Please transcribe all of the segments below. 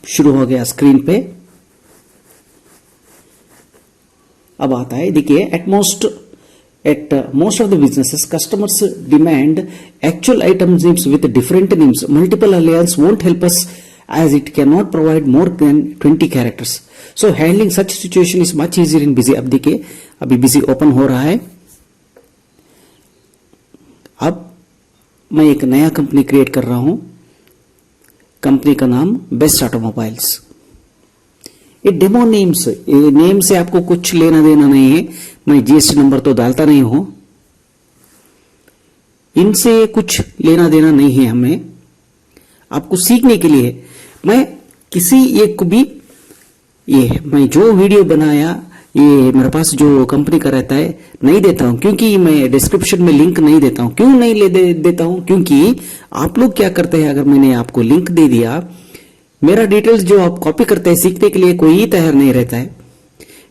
शुरू हो गया स्क्रीन पे। अब आता है, देखिए, at most of the businesses, customers demand actual item names with different names. Multiple alliance won't help us as it cannot provide more than 20 characters. So handling such situation is much easier in busy. अब देखिए, अभी busy open हो रहा है। अब मैं एक नया कंपनी क्रिएट कर रहा हूं। कंपनी का नाम बेस्ट ऑटोमोबाइल्स। ये डेमो नेम्स, ये नेम से आपको कुछ लेना देना नहीं है। मैं जीएसटी नंबर तो डालता नहीं हूं, इनसे कुछ लेना देना नहीं है हमें। आपको सीखने के लिए मैं किसी एक को भी, ये मैं जो वीडियो बनाया, ये मेरे पास जो कंपनी का रहता है, नहीं देता हूं, क्योंकि मैं डिस्क्रिप्शन में लिंक नहीं देता हूं। क्यों नहीं देता हूं? क्योंकि आप लोग क्या करते हैं, अगर मैंने आपको लिंक दे दिया, मेरा डिटेल्स जो आप कॉपी करते हैं, सीखने के लिए कोई तैयार नहीं रहता है।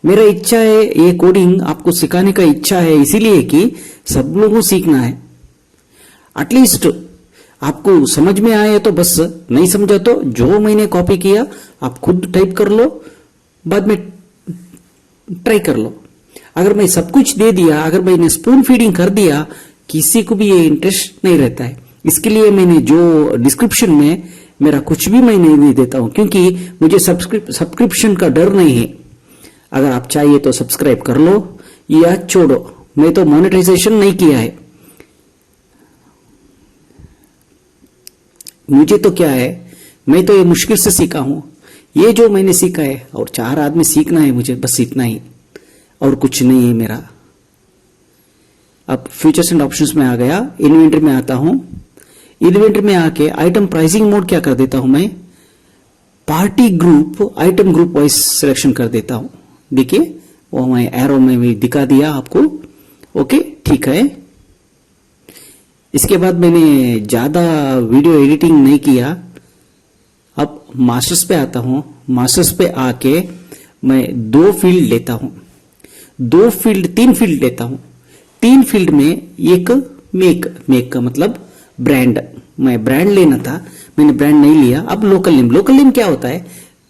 मेरा इच्छा है, ये कोडिंग आपको सिखाने का इच्छा है, इसीलिए कि सब लोगों को सीखना है। एटलीस्ट आपको समझ में आए तो बस, नहीं समझा तो जो मैंने कॉपी किया आप खुद टाइप कर लो, बाद में ट्राई कर लो। अगर मैं सब कुछ दे दिया, अगर मैंने स्पून फीडिंग कर दिया, किसी को भी ये इंटरेस्ट नहीं रहता है। इसके लिए मैंने जो डिस्क्रिप्शन में मेरा कुछ भी मैं नहीं देता हूं, क्योंकि मुझे सब्सक्रिप्शन का डर नहीं है। अगर आप चाहिए तो सब्सक्राइब कर लो या छोड़ो, मैं तो मोनेटाइजेशन नहीं किया है। मुझे तो क्या है, मैं तो ये मुश्किल से सीखा हूं। ये जो मैंने सीखा है, और 4 आदमी सीखना है मुझे, बस इतना ही, और कुछ नहीं है मेरा। अब फ्यूचर्स एंड ऑप्शंस में आ गया, इन्वेंटरी में आता हूं। इन्वेंटरी में आके आइटम प्राइसिंग मोड क्या कर देता हूं मैं, party group item group wise selection कर देता हूं। देखिए, वो मैं एरो में भी दिखा दिया आपको। ओके, ठीक है। इसके बाद मैंने ज्यादा वीडियो एडिटिंग नहीं किया। अब मास्टर्स पे आता हूं। मास्टर्स पे आके मैं 2 फील्ड लेता हूं, 3 फील्ड लेता हूं। 3 फील्ड में एक मेक का मतलब ब्रांड, मैं ब्रांड लेना था, मैंने ब्रांड नहीं लिया। अब लोकल नेम क्या होता है,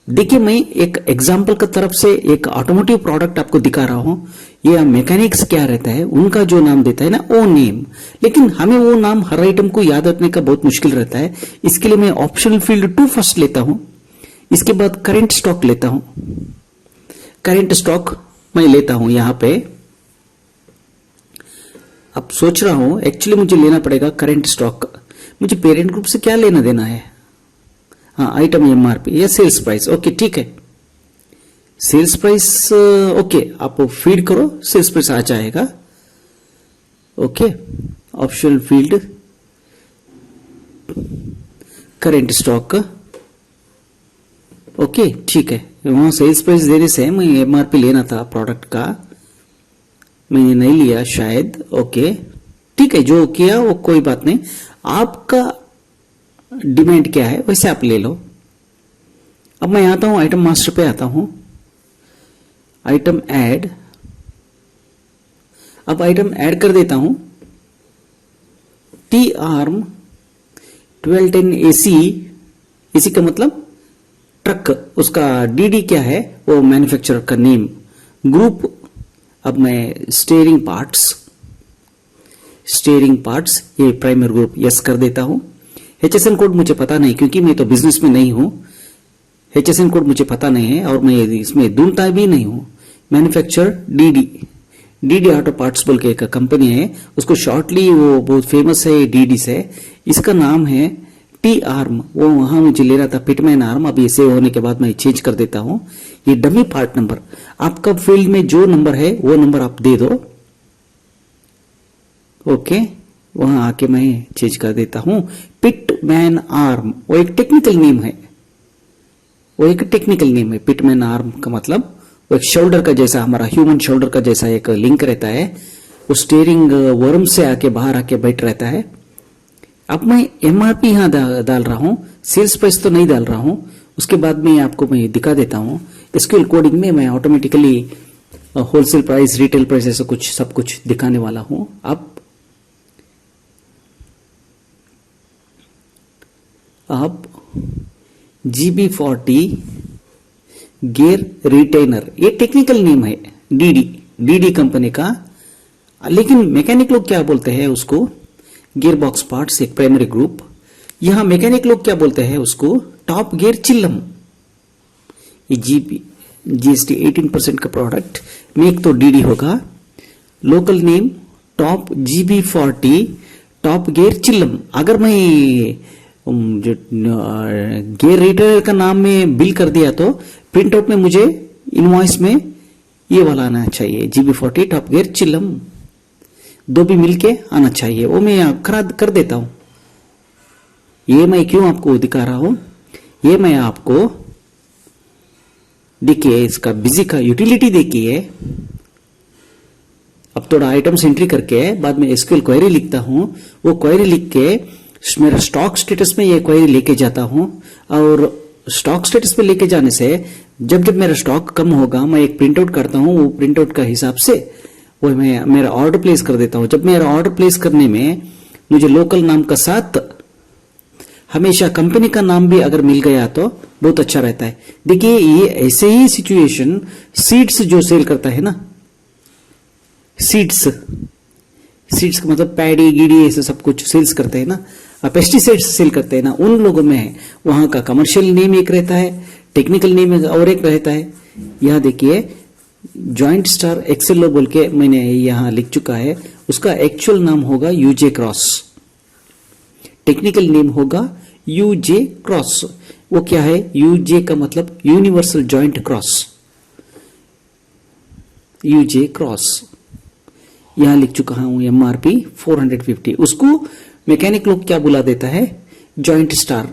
देखिए, मैं एक एग्जांपल की तरफ से एक ऑटोमोटिव प्रोडक्ट आपको दिखा रहा हूं। ये मैकेनिक्स क्या रहता है, उनका जो नाम देता है ना, वो नेम। लेकिन हमें वो नाम हर आइटम को याद रखने का बहुत मुश्किल रहता है। इसके लिए मैं ऑप्शनल फील्ड 2 फर्स्ट लेता हूं। इसके बाद करेंट स्टॉक लेता हूं। करेंट स्टॉक मैं लेता हूं यहां पे। अब सोच रहा हूं, एक्चुअली मुझे लेना पड़ेगा करेंट स्टॉक। मुझे पेरेंट ग्रुप से क्या लेना देना है, हाँ, आइटम एमआरपी या सेल्स प्राइस। ओके, ठीक है, सेल्स प्राइस। ओके, आप फीड करो, सेल्स प्राइस आ जाएगा। Okay, optional field current stock. Okay, ठीक है, वहां सेल्स प्राइस देने से मैं एमआरपी लेना था प्रोडक्ट का, मैंने नहीं लिया शायद। ओके, ठीक है, जो किया वो कोई बात नहीं। आपका डिमांड क्या है वैसे आप ले लो। अब मैं आता हूं आइटम मास्टर पे आता हूं, आइटम ऐड। अब आइटम ऐड कर देता हूं, टी आर्म 1210 एसी। एसी का मतलब ट्रक, उसका डीडी क्या है, वो मैन्युफैक्चरर का नेम। ग्रुप, अब मैं स्टीयरिंग पार्ट्स ये प्राइमरी ग्रुप यस कर देता हूं। एचएसएन कोड मुझे पता नहीं, क्योंकि मैं तो बिजनेस में नहीं हूं। एचएसएन कोड मुझे पता नहीं है, और मैं इसमें ढूंढता भी नहीं हूं। मैन्युफैक्चर डीडी ऑटो पार्ट्स बोल के एक कंपनी है, उसको शॉर्टली वो बहुत फेमस है डीडी से। इसका नाम है टी आर्म, वो वहां मुझे ले रहा था पिटमैन आर्म। अब ये सेव होने के बाद मैं चेंज कर देता हूं। ये डमी पार्ट नंबर, आपका फील्ड में जो नंबर है वो नंबर आप दे दो। ओके, वहां आके मैं चेंज कर देता हूं। पिटमैन आर्म वो एक टेक्निकल नेम है, पिटमैन आर्म का मतलब वो एक शोल्डर का जैसा, हमारा ह्यूमन शोल्डर का जैसा एक लिंक रहता है, वो स्टीयरिंग वर्म से आके बाहर आके बैठ रहता है। अब मैं एमआरपी यहां डाल रहा हूं, सेल्स प्राइस तो नहीं डाल रहा हूं। उसके बाद में आपको मैं दिखा देता हूं। एसक्यूएल कोडिंग में मैं automatically wholesale price, retail price, ऐसा कुछ सब कुछ दिखाने वाला हूं। अब GB40 गियर रिटेनर, ये टेक्निकल नेम है डीडी कंपनी का, लेकिन मैकेनिक लोग क्या बोलते हैं उसको, गियर बॉक्स पार्ट्स एक प्राइमरी ग्रुप। यहां मैकेनिक लोग क्या बोलते हैं उसको, टॉप गियर चिल्लम। ये GST 18% का प्रोडक्ट, मेक तो डीडी होगा, local name top GB40 top gear चिल्लम। अगर मैं जो गियर रिटेलर का नाम में बिल कर दिया तो प्रिंट आउट में मुझे इनवॉइस में ये वाला आना चाहिए, GB40 टॉप गियर चिल्लम, दो भी मिलके आना चाहिए, वो मैं कर देता हूं। ये मैं क्यों आपको दिखा रहा हूं, ये मैं आपको देखिए इसका बिजी का यूटिलिटी देखिए। अब थोड़ा आइटम्स एंट्री करके बाद में एसक्यूएल क्वेरी लिखता हूं, वो क्वेरी लिख के मेरा स्टॉक स्टेटस में ये क्वेरी लेके जाता हूं, और स्टॉक स्टेटस में लेके जाने से जब मेरा स्टॉक कम होगा मैं एक प्रिंट आउट करता हूं, वो प्रिंट आउट का हिसाब से वो मैं मेरा ऑर्डर प्लेस कर देता हूं। जब मेरा ऑर्डर प्लेस करने में मुझे लोकल नाम का साथ हमेशा कंपनी का नाम भी अगर मिल गया तो बहुत अच्छा रहता है। देखिए ये ऐसे ही सिचुएशन सीड्स जो सेल करता है ना, सीड्स का मतलब पैडी गिडी ऐसे सब कुछ सेल्स करते हैं ना, पेस्टिसाइड्स सेल करते हैं ना, उन लोगों में है वहां का कमर्शियल नेम एक रहता है, टेक्निकल नेम और एक रहता है। यहां देखिए जॉइंट स्टार एक्सेलो बोल के मैंने यहां लिख चुका है, उसका एक्चुअल नाम होगा यूजे क्रॉस, टेक्निकल नेम होगा यूजे क्रॉस। वो क्या है, यूजे का मतलब यूनिवर्सल जॉइंट क्रॉस, यूजे क्रॉस यहां लिख चुका हूं, MRP 450। उसको मैकेनिक लोग क्या बुला देता है, जॉइंट स्टार।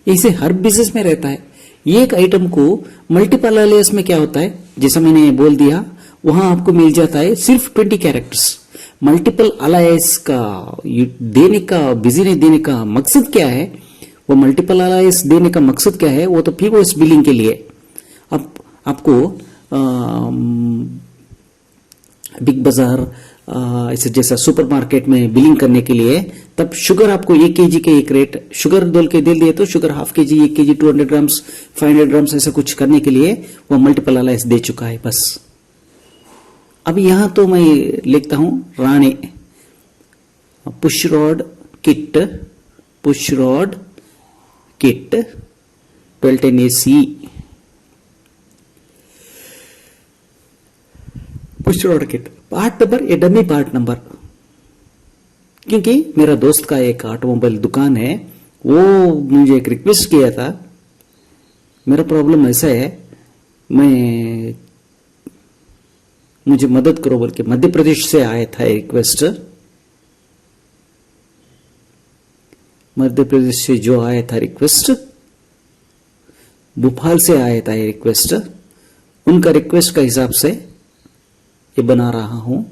इसे हर बिजनेस में रहता है। एक आइटम को मल्टीपल अलायंस में क्या होता है, जैसा मैंने बोल दिया, वहां आपको मिल जाता है सिर्फ 20 कैरेक्टर्स। मल्टीपल अलायंस का देने का, बिजनेस देने का मकसद क्या है, वो मल्टीपल अलायंस देने का मकसद क्या है, वो तो पीओएस बिलिंग के लिए। अब आपको बिग बाजार ऐसे जैसा सुपरमार्केट में बिलिंग करने के लिए, तब शुगर आपको 1 kg के एक रेट, शुगर दोल के दे दिए तो sugar ½ kg, 1 kg, 200 grams, 500 grams ऐसा कुछ करने के लिए वो मल्टीपल अलायंस दे चुका है बस। अब यहां तो मैं लिखता हूं Rane push rod kit 1210AC push rod kit, part number ये डमी पार्ट नंबर, क्योंकि मेरा दोस्त का एक ऑटोमोबाइल दुकान है, वो मुझे एक रिक्वेस्ट किया था, मेरा प्रॉब्लम ऐसा है, मुझे मदद करो बोल के मध्य प्रदेश से आया था रिक्वेस्ट, मध्य प्रदेश से जो आया था रिक्वेस्ट, भोपाल से आया था रिक्वेस्ट, उनका रिक्वेस्ट का हिसाब से ये बना रहा हूं।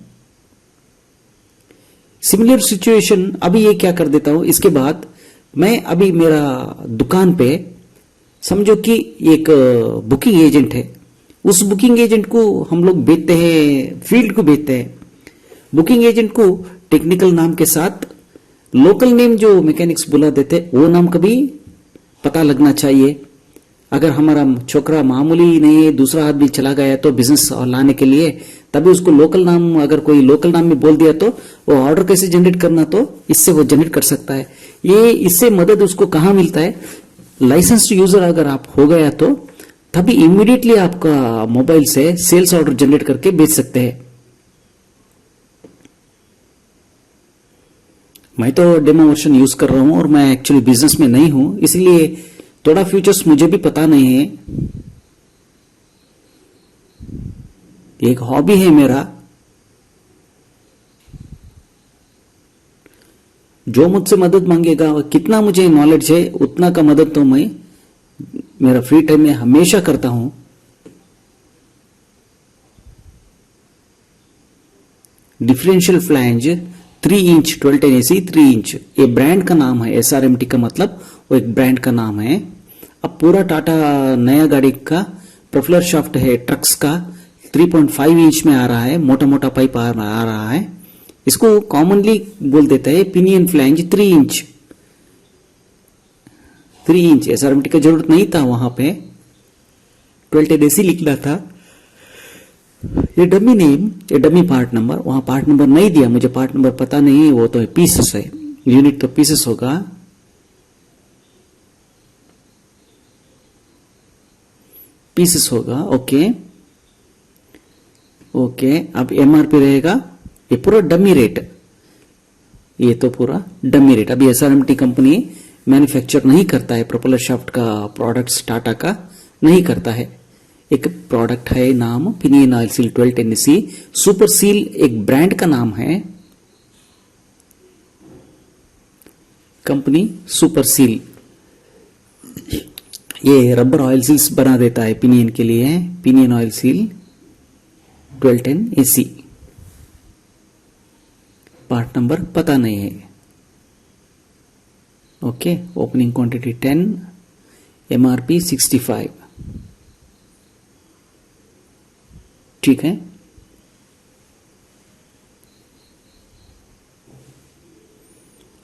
सिमिलर सिचुएशन अभी ये क्या कर देता हूं, इसके बाद मैं अभी मेरा दुकान पे समझो कि एक बुकिंग एजेंट है, उस बुकिंग एजेंट को हम लोग बेचते हैं, फील्ड को बेचते हैं। बुकिंग एजेंट को टेक्निकल नाम के साथ लोकल नेम जो मैकेनिक्स बुला देते वो नाम का भी पता लगना चाहिए। अगर हमारा छोकरा मामूली नहीं दूसरा आदमी चला गया तो बिजनेस लाने के लिए, तभी उसको लोकल नाम, अगर कोई लोकल नाम में बोल दिया तो वो ऑर्डर कैसे जनरेट करना, तो इससे वो जनरेट कर सकता है। ये इससे मदद उसको कहां मिलता है, लाइसेंस्ड यूजर अगर आप हो गया तो तभी इमीडिएटली आपका मोबाइल से सेल्स ऑर्डर जनरेट करके बेच सकते हैं। मैं तो डेमो वर्जन यूज कर रहा हूं और मैं एक्चुअली बिजनेस में नहीं हूं, इसलिए थोड़ा फ्यूचर्स मुझे भी पता नहीं है, एक हॉबी है मेरा। जो मुझसे मदद मांगेगा, कितना मुझे नॉलेज है उतना का मदद तो मैं मेरा फ्री टाइम में हमेशा करता हूं। Differential flange 3 inch 1210AC 3 inch, ये ब्रांड का नाम है, SRMT का मतलब वो एक ब्रांड का नाम है। अब पूरा टाटा नया गाड़ी का प्रोफिलर शाफ्ट है, ट्रक्स का 3.5 इंच में आ रहा है, मोटा मोटा पाइप आ रहा है, इसको कॉमनली बोल देता है पिनियन फ्लैंज 3 इंच। 3 इंच एसआरएमटी का जरूरत नहीं था, वहां पे 1210 AC लिखना था। ये डमी नेम, ये डमी पार्ट नंबर, वहां पार्ट नंबर नहीं दिया, मुझे पार्ट नंबर पता नहीं, वो तो पीसेस है, यूनिट तो पीसेस होगा। पीसेस होगा, ओके ओके। अब एमआरपी रहेगा, ये पूरा डमी रेट, ये तो पूरा डमी रेट। अभी एसआरएमटी कंपनी मैन्युफैक्चर नहीं करता है प्रोपेलर शाफ्ट का प्रोडक्ट्स, टाटा का नहीं करता है। एक प्रोडक्ट है, नाम pinion oil seal 1210 AC। Super seal एक ब्रांड का नाम है, कंपनी सुपर सील। ये रबर ऑयल सील्स बना देता है पिनियन के लिए, pinion oil seal 1210 AC। Part number पता नहीं है, ओके। ओपनिंग क्वांटिटी 10, एमआरपी 65, ठीक है।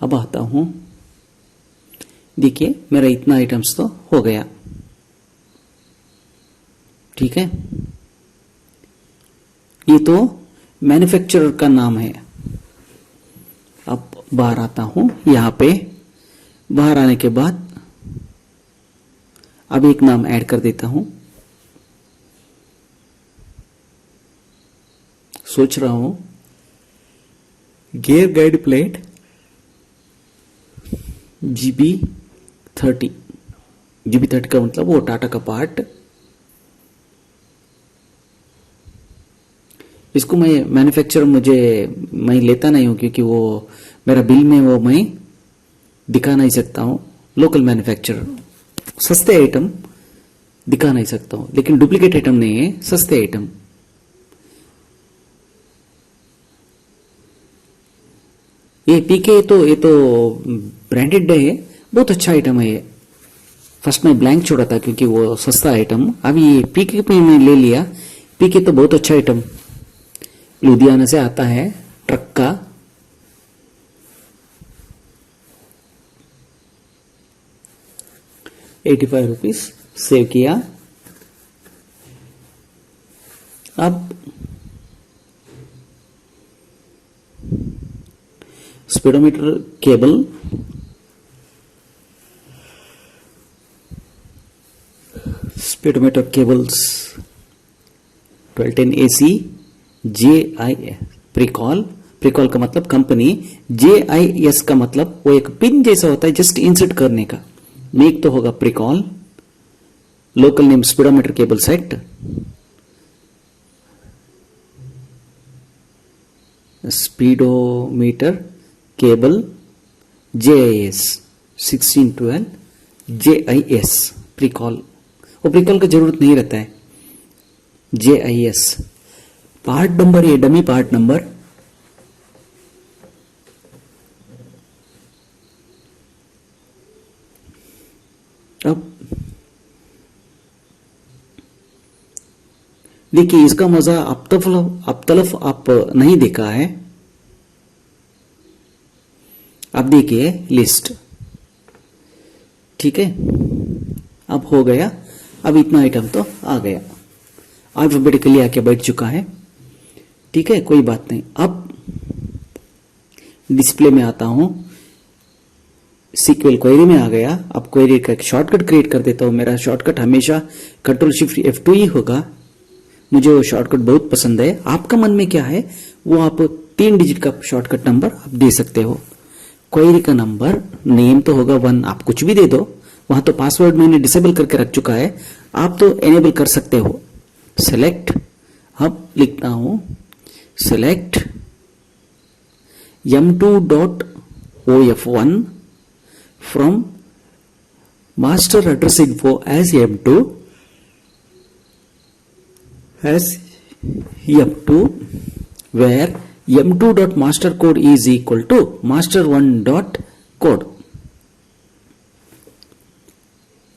अब आता हूं, देखिए मेरा इतना आइटम्स तो हो गया, ठीक है। ये तो मैन्युफैक्चरर का नाम है। अब बाहर आता हूं, यहां पे बाहर आने के बाद अब एक नाम ऐड कर देता हूं। सोच रहा हूं gear guide plate GB30। GB30 का मतलब वो टाटा का पार्ट। इसको मैं मैन्युफैक्चर मैं लेता नहीं हूं, क्योंकि वो मेरा बिल में वो मैं दिखा नहीं सकता हूं। लोकल मैन्युफैक्चर सस्ते आइटम दिखा नहीं सकता हूं, लेकिन डुप्लीकेट आइटम नहीं है, सस्ते आइटम। ये पीके ये तो ब्रांडेड है, बहुत अच्छा आइटम है ये। फर्स्ट में ब्लैंक छोड़ा था क्योंकि वो सस्ता आइटम, अभी ये पीके पे मैं ले लिया। पीके तो बहुत अच्छा आइटम, लुधियाना से आता है ट्रक का। ₹85 सेव किया। अब speedometer cable, speedometer cables 1210 AC JIS Pricol. Pricol का मतलब कंपनी, JIS का मतलब वो एक पिन जैसा होता है जस्ट इंसर्ट करने का। मेक तो होगा Pricol, local name speedometer cable set. Speedometer cable JIS 1612 JIS Pricol. वो प्रिकॉल का जरूरत नहीं रहता है, JIS। पार्ट नंबर, ये डमी पार्ट नंबर। अब देखिए इसका मजा अब तलफ आप नहीं देखा है। अब देखिए लिस्ट, ठीक है। अब हो गया, अब इतना आइटम तो आ गया, अल्फाबेटिकली आके बैठ चुका है, ठीक है, कोई बात नहीं। अब डिस्प्ले में आता हूं, सीक्वल क्वेरी में आ गया। अब क्वेरी का एक शॉर्टकट क्रिएट कर देता हूं। मेरा शॉर्टकट हमेशा Ctrl+Shift+F2 ही होगा, मुझे वो शॉर्टकट बहुत पसंद है। आपका मन में क्या है वो आप 3 डिजिट का शॉर्टकट नंबर आप दे सकते हो। क्वेरी का नंबर, नेम तो होगा 1, आप कुछ भी दे दो। वहां तो पासवर्ड मैंने डिसेबल करके रख चुका है, आप तो एनेबल कर सकते हो। सेलेक्ट, अब लिखता हूं select m2.of1 from master address info as m2 where m2.mastercode is equal to master1.code.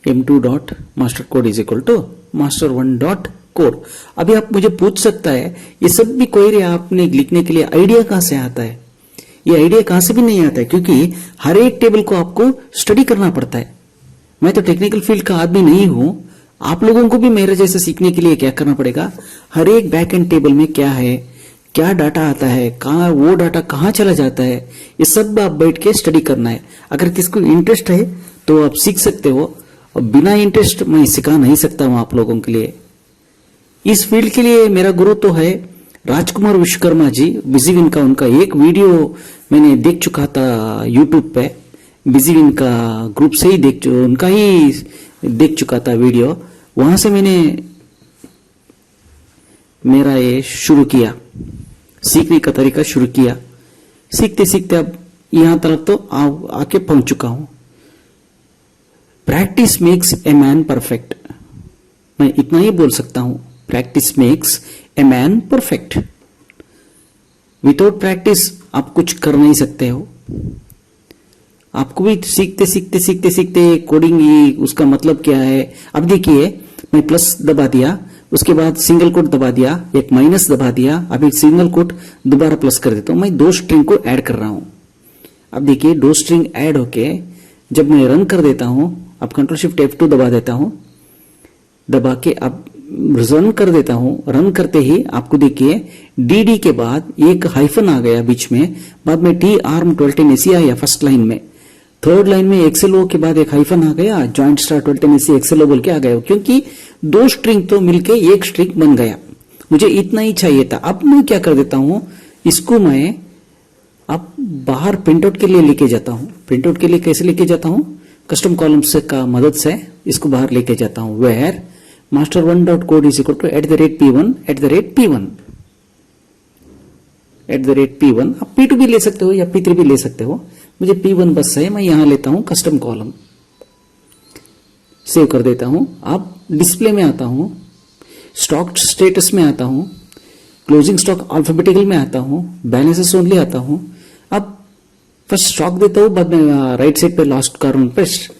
m2.mastercode is equal to master1.code. Code. अभी आप मुझे पूछ सकता है ये सब भी क्वेरी आपने लिखने के लिए आइडिया कहां से आता है? ये आइडिया कहां से भी नहीं आता है, क्योंकि हर एक टेबल को आपको स्टडी करना पड़ता है। मैं तो टेक्निकल फील्ड का आदमी नहीं हूं, आप लोगों को भी मेरे जैसे सीखने के लिए क्या करना पड़ेगा, हर एक बैक एंड टेबल में क्या है, क्या डाटा आता है, कहाँ वो डाटा कहाँ चला जाता है, ये सब आप बैठ के स्टडी करना है। अगर किसको इंटरेस्ट है तो आप सीख सकते हो, और बिना इंटरेस्ट मैं सिखा नहीं सकता हूं आप लोगों के लिए। इस फील्ड के लिए मेरा गुरु तो है राजकुमार विश्वकर्मा जी, बिजीविन का। उनका एक वीडियो मैंने देख चुका था यूट्यूब पे, बिजीविन का ग्रुप से ही उनका ही देख चुका था वीडियो। वहां से मैंने मेरा ये शुरू किया, सीखने का तरीका शुरू किया। सीखते सीखते अब यहां तक तो आके पहुंच चुका हूं। Practice makes a man perfect, मैं इतना ही बोल सकता हूं। Practice makes a man perfect. Without practice आप कुछ कर नहीं सकते हो। आपको भी सीखते सीखते सीखते सीखते कोडिंग उसका मतलब क्या है। अब देखिए, मैं प्लस दबा दिया, उसके बाद सिंगल कोट दबा दिया, एक माइनस दबा दिया, अब एक सिंगल कोट दोबारा प्लस कर देता हूं। मैं दो स्ट्रिंग को ऐड कर रहा हूं। अब देखिए, दो स्ट्रिंग ऐड होके जब मैं रन कर देता हूं, अब कंट्रोल शिफ्ट F2 दबा देता हूं, दबा के अब रन कर देता हूं। रन करते ही आपको देखिए dd के बाद एक हाइफन आ गया बीच में, बाद में TARM1210AC आया फर्स्ट लाइन में, थर्ड लाइन में एक्सएलओ के बाद एक हाइफन आ गया, जॉइंट स्टार 1210AC एक्सएलओ बोल के आ गया, क्योंकि दो स्ट्रिंग तो मिलके एक स्ट्रिंग बन गया। मुझे इतना ही चाहिए था। अब मैं क्या कर देता हूं, इसको मैं अब बाहर प्रिंटआउट के लिए लेके जाता हूं। प्रिंटआउट के लिए कैसे लेके जाता हूं, कस्टम कॉलम्स का मदद से इसको बाहर लेके जाता हूं। Where master1 dot code is equal to @p1 @p1 @p1। आप p2 भी ले सकते हो या p3 भी ले सकते हो, मुझे p1 बस है। मैं यहां लेता हूं कस्टम कॉलम, सेव कर देता हूं। अब डिस्प्ले में आता हूं, स्टॉक स्टेटस में आता हूं, क्लोजिंग स्टॉक अल्फाबेटिकल में आता हूं, बैलेंसेस ओनली आता हूं। अब फर्स्ट स्टॉक देता हूं, बाद में राइट साइड पे लास्ट कॉलम पेस्ट,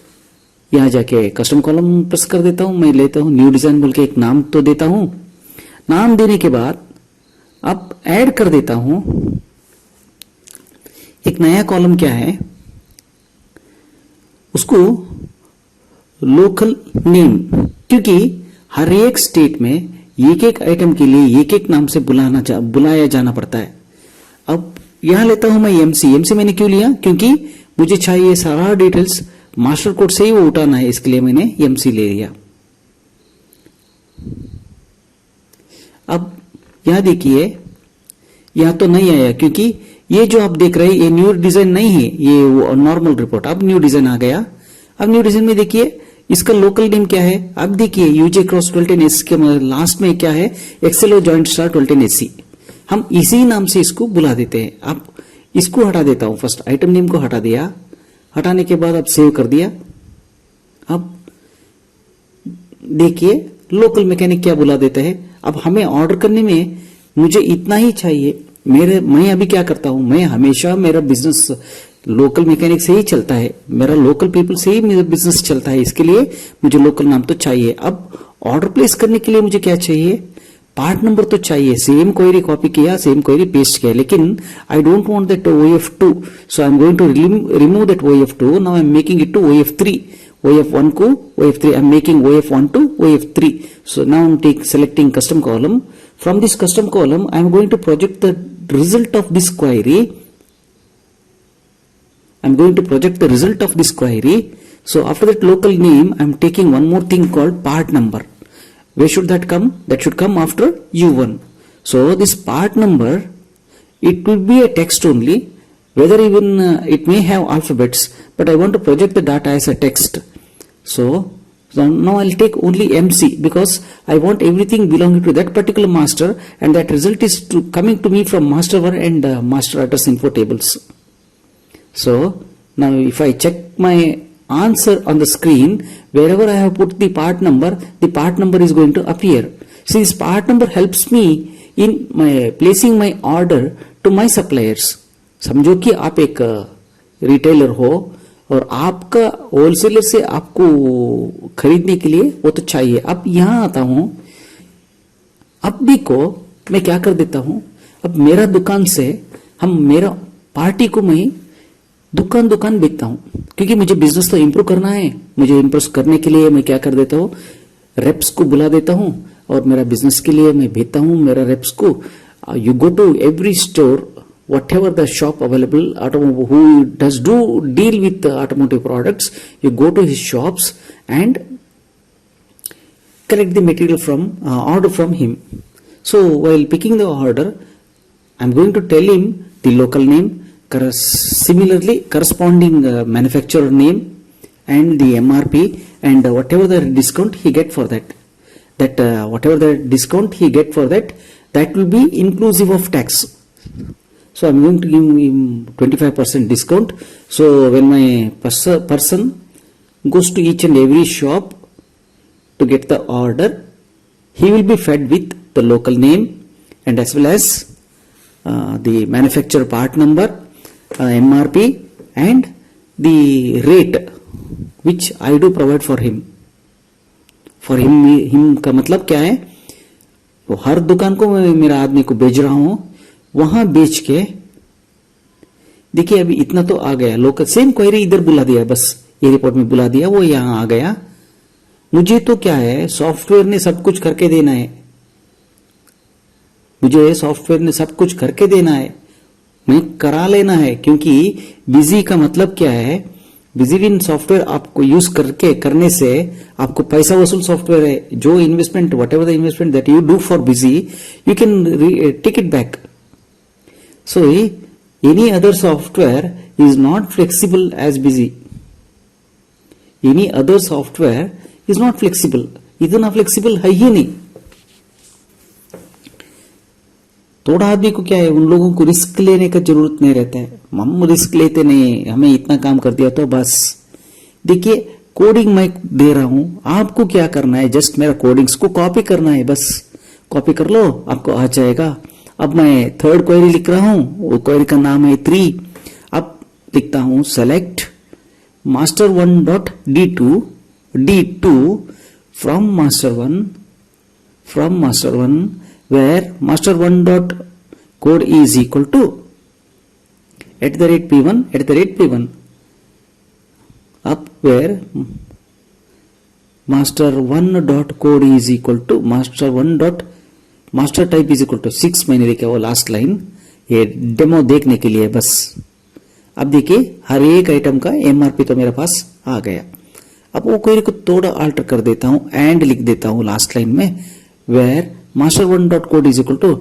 यहां जाके कस्टम कॉलम प्रेस कर देता हूं। मैं लेता हूं न्यू डिजाइन बोल के एक नाम तो देता हूं। नाम देने के बाद अब ऐड कर देता हूं एक नया कॉलम, क्या है उसको लोकल नेम, क्योंकि हर एक स्टेट में एक एक आइटम के लिए एक एक नाम से बुलाया जाना पड़ता है। अब यहां लेता हूं मैं एमसी मैंने क्यों लिया, क्योंकि मुझे चाहिए सारा डिटेल्स मास्टर कोड से ही वो उठाना है, इसके लिए मैंने एमसी ले लिया। अब यहां देखिए, यहां तो नहीं आया, क्योंकि ये जो आप देख रहे हैं ये न्यू डिजाइन नहीं है, ये नॉर्मल रिपोर्ट। अब न्यू डिजाइन आ गया। अब न्यू डिजाइन में देखिए इसका लोकल नेम क्या है। अब देखिए यूजे क्रॉस 1210 के लास्ट में क्या है, एक्सएलओ जॉइंट स्टार 1210AC। हम इसी नाम से इसको बुला देते हैं। अब इसको हटा देता हूं, फर्स्ट आइटम नेम को हटा दिया। हटाने के बाद अब सेव कर दिया। अब देखिए लोकल मैकेनिक क्या बुला देता है। अब हमें ऑर्डर करने में मुझे इतना ही चाहिए। मैं अभी क्या करता हूं, मैं हमेशा मेरा बिजनेस लोकल मैकेनिक से ही चलता है, मेरा लोकल पीपल से ही मेरा बिजनेस चलता है, इसके लिए मुझे लोकल नाम तो चाहिए। अब ऑर्डर प्लेस करने के लिए मुझे क्या चाहिए, पार्ट नंबर तो चाहिए। सेम क्वेरी कॉपी किया, सेम क्वेरी पेस्ट किया, लेकिन I don't want that OF2, so I am going to remove that OF2। Now I am making it to OF3। OF1 को OF3, I am making OF1 to OF3। So now I am selecting custom column. From this custom column I am going to project the result of this query. I am going to project the result of this query. So after that local name I am taking one more thing called part number. Where should that come? That should come after U1. So this part number, it will be a text only, whether even it may have alphabets, but I want to project the data as a text. So now I'll take only MC, because I want everything belonging to that particular master, and that result is coming to me from master1 and master address info tables. So now if I check my answer on the screen, wherever I have put the part number is going to appear. See, this part number helps me in my placing my order to my suppliers. समझो कि आप एक retailer हो और आपका wholesaler से आपको खरीदने के लिए वो तो चाहिए। अब यहां आता हूं, अब भी को मैं क्या कर देता हूं, अब मेरा दुकान से मेरा पार्टी को मैं दुकान बेचता हूं, क्योंकि मुझे बिजनेस तो इंप्रूव करना है। मुझे इंप्रूव करने के लिए मैं क्या कर देता हूं, रेप्स को बुला देता हूं और मेरा बिजनेस के लिए मैं भेजता हूं मेरा रेप्स को। You go to every store, whatever the shop available, who does deal with automotive products, you go to his shops and collect the material from order from him. So while picking the order, I'm going to tell him the local name, similarly corresponding manufacturer name and the MRP, and whatever the discount he get for that. Whatever the discount he get for that will be inclusive of tax. So I'm going to give him 25% discount. So when my person goes to each and every shop to get the order, he will be fed with the local name and as well as the manufacturer part number, MRP and the rate which I do provide for him. For him का मतलब क्या है, वो हर दुकान को मैं मेरा आदमी को भेज रहा हूं, वहां बेच के देखिए अभी इतना तो आ गया, लोकल सेम क्वेरी इधर बुला दिया, बस ये रिपोर्ट में बुला दिया, वो यहां आ गया। मुझे तो क्या है, सॉफ्टवेयर ने सब कुछ करके देना है, मुझे सॉफ्टवेयर ने सब कुछ करके देना है, मैं करा लेना है। क्योंकि बिजी का मतलब क्या है, बिजी विन सॉफ्टवेयर आपको यूज करने से आपको पैसा वसूल सॉफ्टवेयर है। जो investment, whatever the investment that you do for Busy, you can take it back. So any other software is not flexible as busy. Any other software is not flexible. इतना flexible है ही नहीं। थोड़ा आदमी को क्या है, उन लोगों को रिस्क लेने का जरूरत नहीं रहता है। हम रिस्क लेते नहीं, हमें इतना काम कर दिया तो बस। देखिए कोडिंग मैं दे रहा हूं, आपको क्या करना है, जस्ट मेरा कोडिंग्स को कॉपी करना है, बस कॉपी कर लो, आपको आ जाएगा। अब मैं थर्ड क्वेरी लिख रहा हूं, वो क्वेरी का नाम है 3। अब लिखता हूं select master1 dot d2 from master1 where master1 dot code is equal to @p1 up where master1 dot code is equal to master1 dot master type is equal to 6 मैंने लिखा, वो लास्ट लाइन, ये demo देखने के लिए बस। अब देखिए हर एक आइटम का एमआरपी तो मेरे पास आ गया। अब वो क्वेरी को थोड़ा अल्टर कर देता हूं एंड लिख देता हूं लास्ट लाइन में, where master1 dot code is equal to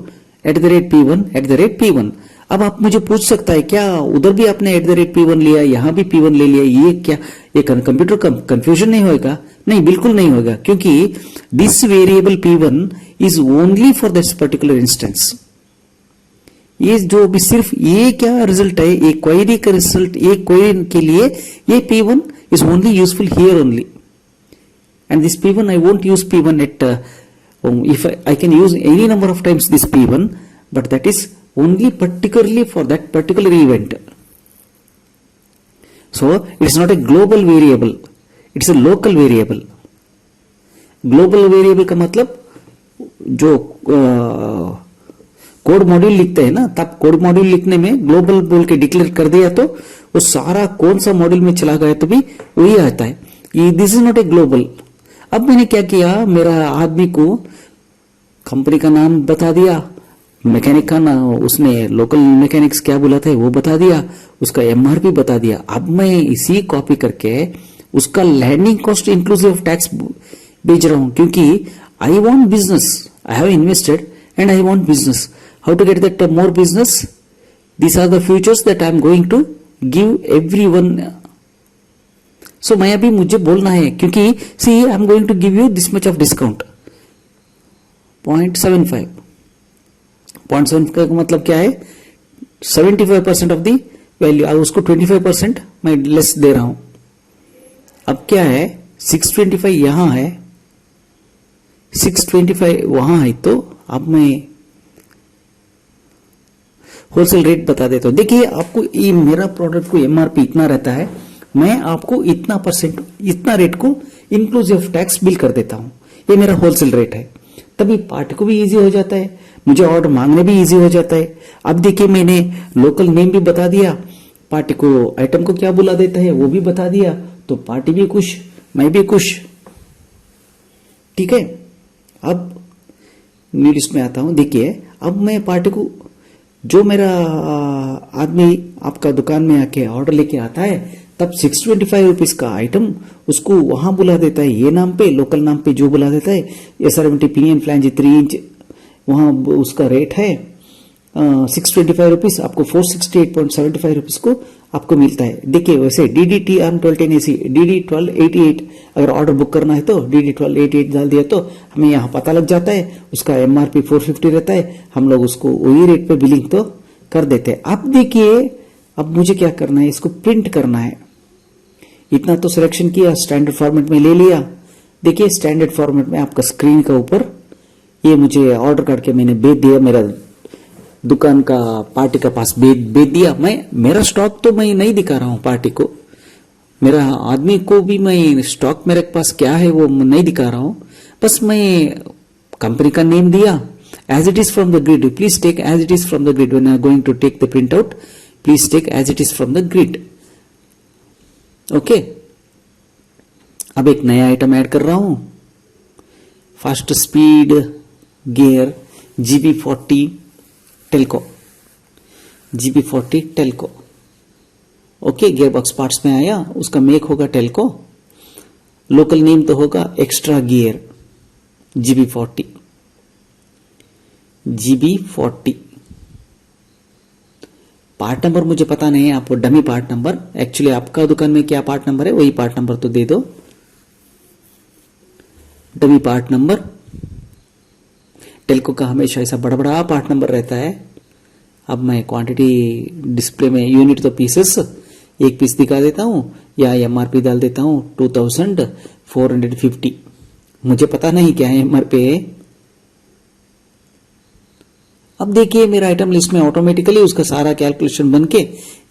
@p1। अब आप मुझे पूछ सकता है क्या उधर भी आपने @p1 लिया, यहां भी p1 ले लिया, ये क्या, ये कंप्यूटर कंफ्यूजन नहीं होगा? नहीं, बिल्कुल नहीं होगा, क्योंकि this variable p1 is only for this particular instance. ये जो भी सिर्फ ये क्या रिजल्ट है, एक क्वेरी का रिजल्ट, एक क्वेरी के लिए ये p1 is only useful here only, and this p1 I won't use p1 at if I can use any number of times this p1, but that is only particularly for that particular event. So it is not a global variable, it is a local variable. Global variable का मतलब जो code module लिखते हैं ना, तब code module लिखने में global बोल के डिक्लेयर कर दिया तो वो सारा कौन सा मॉड्यूल में चला गया तो भी वही आता है। This is not a global. अब मैंने क्या किया, मेरा आदमी को कंपनी का नाम बता दिया, मैकेनिक का नाम, उसने लोकल मैकेनिक्स क्या बोला था वो बता दिया, उसका एमआरपी बता दिया। अब मैं इसी कॉपी करके उसका landing cost inclusive of tax भेज रहा हूं, क्योंकि I want business, I have invested and I want business. How to get that more business? These are the futures that I am going to give everyone. So मैं अभी मुझे बोलना है, क्योंकि see I am going to give you this much of discount 0.75 का मतलब क्या है, 75% ऑफ द वैल्यू, और उसको 25% मैं लेस दे रहा हूं। अब क्या है, 625 यहां है, 625 वहां है, तो अब मैं होलसेल रेट बता देता हूं। देखिए आपको ये मेरा प्रोडक्ट को एमआरपी इतना रहता है, मैं आपको इतना परसेंट, इतना रेट को इंक्लूसिव टैक्स बिल कर देता हूं, ये मेरा होलसेल रेट है। तभी पार्टी को भी इजी हो जाता है, मुझे ऑर्डर मांगने भी इजी हो जाता है। अब देखिए मैंने लोकल नेम भी बता दिया, पार्टी को आइटम को क्या बुला देता है वो भी बता दिया, तो पार्टी भी खुश, मैं भी खुश। ठीक है, अब न्यू लिस्ट में आता हूं। देखिए अब मैं पार्टी को, जो मेरा आदमी आपका दुकान में आके ऑर्डर लेके आता है, तब 625 रुपीज का आइटम उसको वहां बुला देता है, ये नाम पे, लोकल नाम पे जो बुला देता है, SR70 पिनियन फ्लैंज 3 इंच, वहां उसका रेट है 625 रुपीज, आपको 468.75 रुपीज को आपको मिलता है। देखिए वैसे DD आर्म 1210AC DD1288 अगर ऑर्डर बुक करना है तो DD1288 डाल दिया तो हमें यहाँ पता लग जाता है, उसका MRP 450 रहता है, हम लोग उसको वही रेट पे बिलिंग तो कर देते हैं। अब देखिए अब मुझे क्या करना है, इसको प्रिंट करना है। इतना तो सिलेक्शन किया, स्टैंडर्ड फॉर्मेट में ले लिया। देखिए स्टैंडर्ड फॉर्मेट में आपका स्क्रीन का ऊपर ये मुझे ऑर्डर करके मैंने भेज दिया, मेरा दुकान का पार्टी का पास भेज दिया। मैं मेरा स्टॉक तो मैं नहीं दिखा रहा हूं पार्टी को, मेरा आदमी को भी मैं स्टॉक मेरे पास क्या है वो नहीं दिखा रहा हूं, बस मैं कंपनी का नेम दिया, as it is from the grid, please take as it is from the grid, when I going to take the print out please take as it is from the grid. Okay, अब एक नया item add कर रहा हूं, fast speed gear GB40 Telco, GB40 Telco. Okay, gear box parts में आया, उसका make होगा टेल्को, लोकल नेम तो होगा extra gear GB40। Part number मुझे पता नहीं है, आपको डमी पार्ट नंबर, एक्चुअली आपका दुकान में क्या पार्ट नंबर है वही पार्ट नंबर तो दे दो, डमी पार्ट नंबर। टेल्को का हमेशा ऐसा बड़ा बड़ा पार्ट नंबर रहता है। अब मैं क्वांटिटी डिस्प्ले में यूनिट तो पीसेस एक पीस दिखा देता हूं, या MRP डाल देता हूं 2450, मुझे पता नहीं क्या है MRP है। अब देखिए मेरा आइटम लिस्ट में ऑटोमेटिकली उसका सारा कैलकुलेशन बन के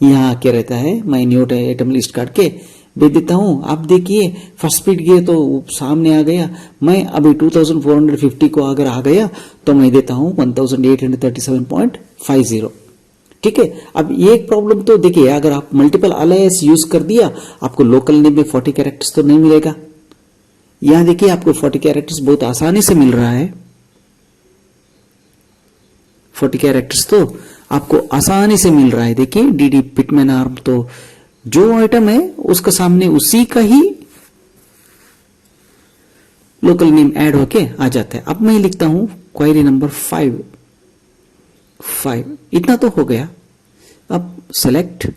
यहाँ आके रहता है, मैं न्यू आइटम लिस्ट काट के दे देता हूं। आप देखिए फर्स्ट स्पीड गियर तो सामने आ गया, मैं अभी 2450 को अगर आ गया तो मैं देता हूं 1837.50। ठीक है, अब ये एक प्रॉब्लम तो देखिए, अगर आप मल्टीपल अलायंस यूज कर दिया आपको लोकल नेम में 40 कैरेक्टर्स तो नहीं मिलेगा। यहां देखिए आपको 40 कैरेक्टर्स बहुत आसानी से मिल रहा है, 40 कैरेक्टर्स तो आपको आसानी से मिल रहा है। देखिए DD पिटमैन आर्म, तो जो आइटम है उसका सामने उसी का ही लोकल नेम ऐड होके आ जाता है। अब मैं लिखता हूं क्वेरी नंबर 5, इतना तो हो गया। अब select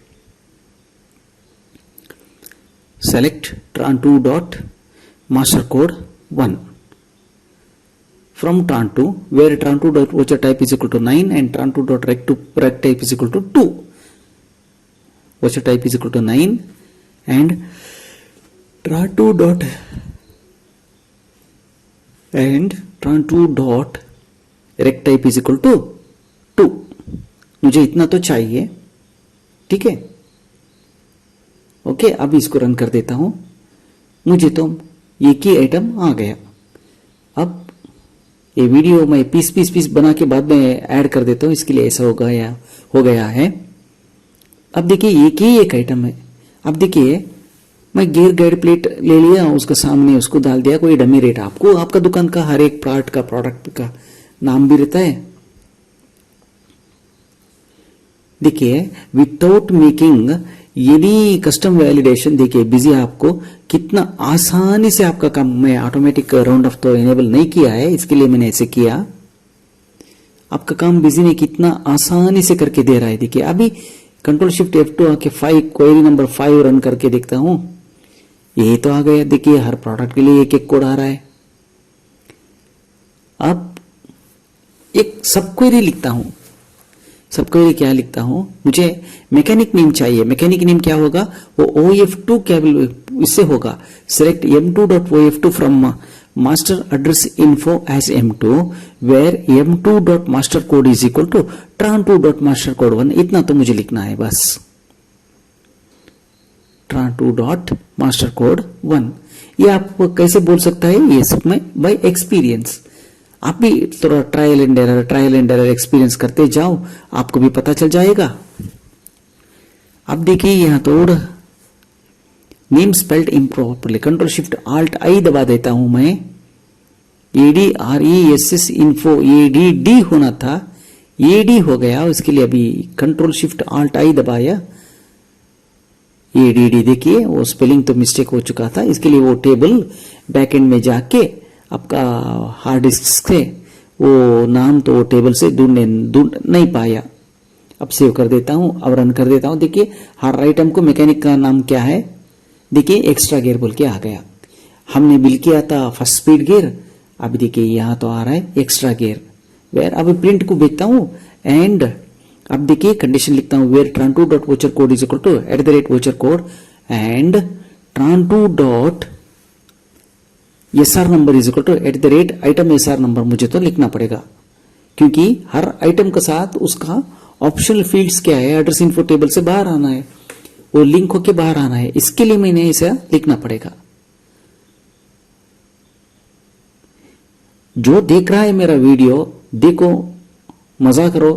tran2 dot master code 1 from tran2, where tran2 dot voucher type is equal to 9 and tran2 dot rect type is equal to 2. Voucher type is equal to 9 and tran2 dot rect type is equal to 2। मुझे इतना तो चाहिए, ठीक है। Okay, अब इसको run कर देता हूं, मुझे तो एक ही आइटम आ गया। अब ये वीडियो मैं पीस बना के बाद में ऐड कर देता हूं, इसके लिए ऐसा हो गया है। अब देखिए एक आइटम है। अब देखिए मैं गियर गाइड प्लेट ले लिया, उसका सामने उसको डाल दिया कोई डमी रेट। आपको आपका दुकान का हर एक प्रोडक्ट का नाम भी रहता है। देखिए without making any custom validation, देखिए बिजी आपको कितना आसानी से आपका काम, मैं ऑटोमेटिक राउंड ऑफ तो इनेबल नहीं किया है, इसके लिए मैंने ऐसे किया। आपका काम बिजी ने कितना आसानी से करके दे रहा है। देखिए अभी कंट्रोल शिफ्ट F2 आके 5 क्वेरी नंबर 5 रन करके देखता हूं, यही तो आ गया। देखिए हर प्रोडक्ट के लिए एक एक कोड आ रहा है। अब एक सब क्वेरी लिखता हूं, सब क्वेरी क्या लिखता हूं, मुझे मैकेनिक नेम चाहिए। मैकेनिक नेम क्या होगा, वो OF2 केबल इससे होगा। Select m2.OF2 from master address info as M2 where m2.master code is equal to tran2.master code 1। इतना तो मुझे लिखना है बस, tran2.master code 1। ये आप कैसे बोल सकता है, ये सब में बाय एक्सपीरियंस। आप भी थोड़ा ट्रायल एंड एरर एक्सपीरियंस करते जाओ, आपको भी पता चल जाएगा। अब देखिए यहां तोड़ name spelled improperly, control shift alt I दबा देता हूं मैं। ADRESS इन्फो ADD होना था, AD हो गया, उसके लिए अभी कंट्रोल शिफ्ट आल्ट आई दबाया। ADD देखिए वो स्पेलिंग तो मिस्टेक हो चुका था, इसके लिए वो टेबल बैकएंड में जाके आपका हार्ड डिस्क से वो नाम तो वो टेबल से ढूंढ नहीं पाया। अब सेव कर देता हूं, अब रन कर देता हूं। देखिए हर आइटम को मैकेनिक का नाम क्या है, देखिए एक्स्ट्रा गियर बोल के आ गया। हमने बिल किया था फर्स्ट स्पीड गियर, अभी देखिए यहां तो आ रहा है एक्स्ट्रा गियर। वेयर अभी प्रिंट को भेजता हूं एंड अब देखिए कंडीशन लिखता हूं, where tran2 dot voucher code is equal to @वोचर code and tran2 dot SR number is equal to @item SR number मुझे तो लिखना पड़ेगा, क्योंकि हर आइटम के साथ उसका ऑप्शनल फील्ड्स क्या है, एड्रेस इन्फो टेबल से बाहर आना है, वो लिंक होके बाहर आना है, इसके लिए मैंने इसे लिखना पड़ेगा। जो देख रहा है मेरा वीडियो, देखो, मजा करो